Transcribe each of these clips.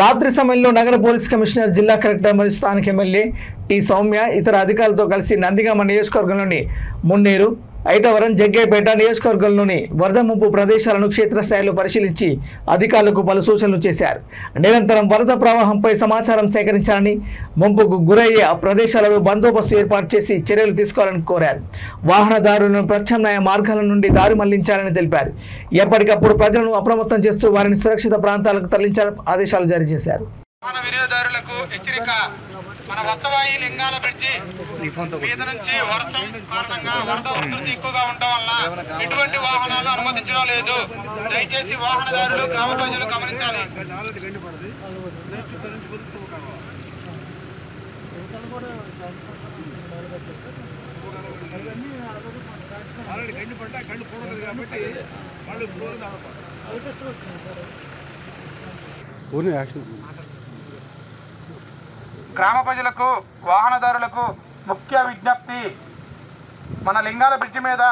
రాత్రి సమయంలో నగర పోలీస్ కమిషనర్, జిల్లా కలెక్టర్ మరియు స్థానిక ఎమ్మెల్యే టి సౌమ్య ఇతర అధికారులతో కలిసి నందిగామ నియోజకవర్గంలోని మున్నేరు, ఐతవరం, జగ్గయ్యపేట నియోజకవర్గంలోని వరద ముంపు ప్రదేశాలను క్షేత్రస్థాయిలో పరిశీలించి అధికారులకు పలు సూచనలు చేశారు. నిరంతరం వరద ప్రవాహంపై సమాచారం సేకరించాలని, ముంపుకు గురయ్యే ప్రదేశాలలో బందోబస్తు ఏర్పాటు చేసి చర్యలు తీసుకోవాలని కోరారు. వాహనదారులను ప్రత్యామ్నాయ మార్గాల నుండి దారి మళ్లించాలని తెలిపారు. ఎప్పటికప్పుడు ప్రజలను అప్రమత్తం చేస్తూ వారిని సురక్షిత ప్రాంతాలకు తరలించాలని ఆదేశాలు జారీ చేశారు. మన వత్సవాయి లింగాల బ్రిడ్జి మీద నుంచి వర్షం కారణంగా వరద ఉధృతి ఎక్కువగా ఉండటం వల్ల ఎటువంటి వాహనాలు అనుమతించడం లేదు. దయచేసి వాహనదారులు, గ్రామ ప్రజలు గమనించాలి. గ్రామ ప్రజలకు, వాహనదారులకు ముఖ్య విజ్ఞప్తి, మన లింగాల బ్రిడ్జి మీద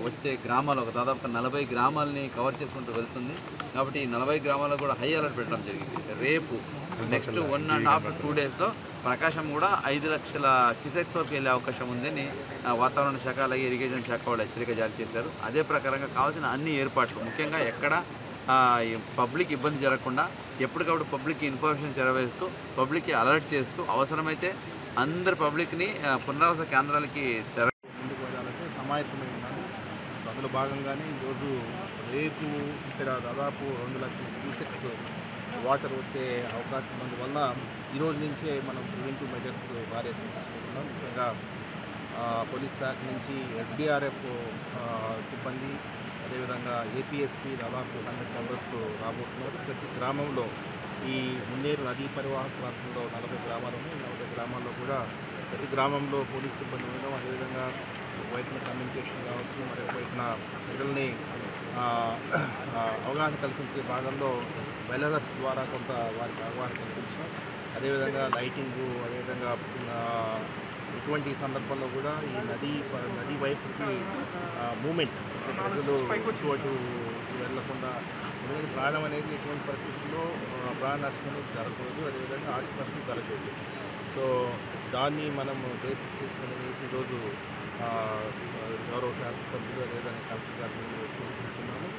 వచ్చే గ్రామాలు దాదాపు 40 గ్రామాలని కవర్ చేసుకుంటూ వెళ్తుంది. కాబట్టి ఈ 40 గ్రామాల్లో కూడా హై అలర్ట్ పెట్టడం జరిగింది. రేపు నెక్స్ట్ 1.5-2 డేస్లో ప్రకాశం కూడా 5 లక్షల క్యూసెక్స్ వరకు వెళ్ళే అవకాశం ఉందని వాతావరణ శాఖ అలాగే ఇరిగేషన్ శాఖ వాళ్ళు హెచ్చరిక జారీ చేశారు. అదే ప్రకారంగా కావాల్సిన అన్ని ఏర్పాట్లు, ముఖ్యంగా ఎక్కడ పబ్లిక్ ఇబ్బంది జరగకుండా ఎప్పటికప్పుడు పబ్లిక్కి ఇన్ఫర్మేషన్ చేరవేస్తూ, పబ్లిక్కి అలర్ట్ చేస్తూ, అవసరమైతే అందరు పబ్లిక్ని పునరావాస కేంద్రాలకి సమాయత్తమై ఉన్నాను. అందులో భాగంగానే ఈరోజు రేపు ఇక్కడ దాదాపు 2 లక్షల క్యూసెక్స్ వాటర్ వచ్చే అవకాశం ఉన్నందువల్ల ఈరోజు నుంచే మనం ప్రివెంటివ్ మెజర్స్ భారీ ఎత్తున తీసుకుంటున్నాం. ముఖ్యంగా పోలీస్ శాఖ నుంచి ఎస్డీఆర్ఎఫ్ సిబ్బంది, అదేవిధంగా ఏపీఎస్పీ దాదాపు 100 మెంబర్స్ రాబోతున్నారు. ప్రతి గ్రామంలో ఈ మున్నేరు నదీ పరివాహక ప్రాంతంలో 40 గ్రామాలు ఉన్నాయి. 40 గ్రామాల్లో కూడా ప్రతి గ్రామంలో పోలీస్ సిబ్బంది ఉండడం, అదేవిధంగా వైపున కమ్యూనికేషన్ కావచ్చు, మరి వైపున ప్రజల్ని అవగాహన కల్పించే భాగంలో వెల్లర్స్ ద్వారా కొంత వారికి అవగాహన కల్పించడం, అదేవిధంగా లైటింగు, అదేవిధంగా ఇటువంటి సందర్భంలో కూడా ఈ నది వైపుకి మూమెంట్, ప్రజలు ఇటు వెళ్లకుండా, ఎందుకంటే ప్రాణం అనేది ఎటువంటి పరిస్థితుల్లో ప్రాణ నష్టం అనేది జరగకూడదు, అదేవిధంగా ఆస్తి నష్టం జరగకూడదు. సో దాన్ని మనం బేసిస్ చేసుకుని ఈరోజు గౌరవ శాసనసభ్యులు, అదేవిధంగా కలెక్టర్ గారిని వచ్చి కూర్చున్నాము.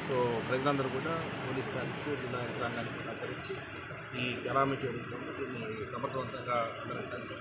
సో ప్రజలందరూ కూడా పోలీస్ శాఖకు, జిల్లా యంత్రాంగానికి సహకరించి ఈ కెలామిటీ దీన్ని సమర్థవంతంగా అందరం కలిసి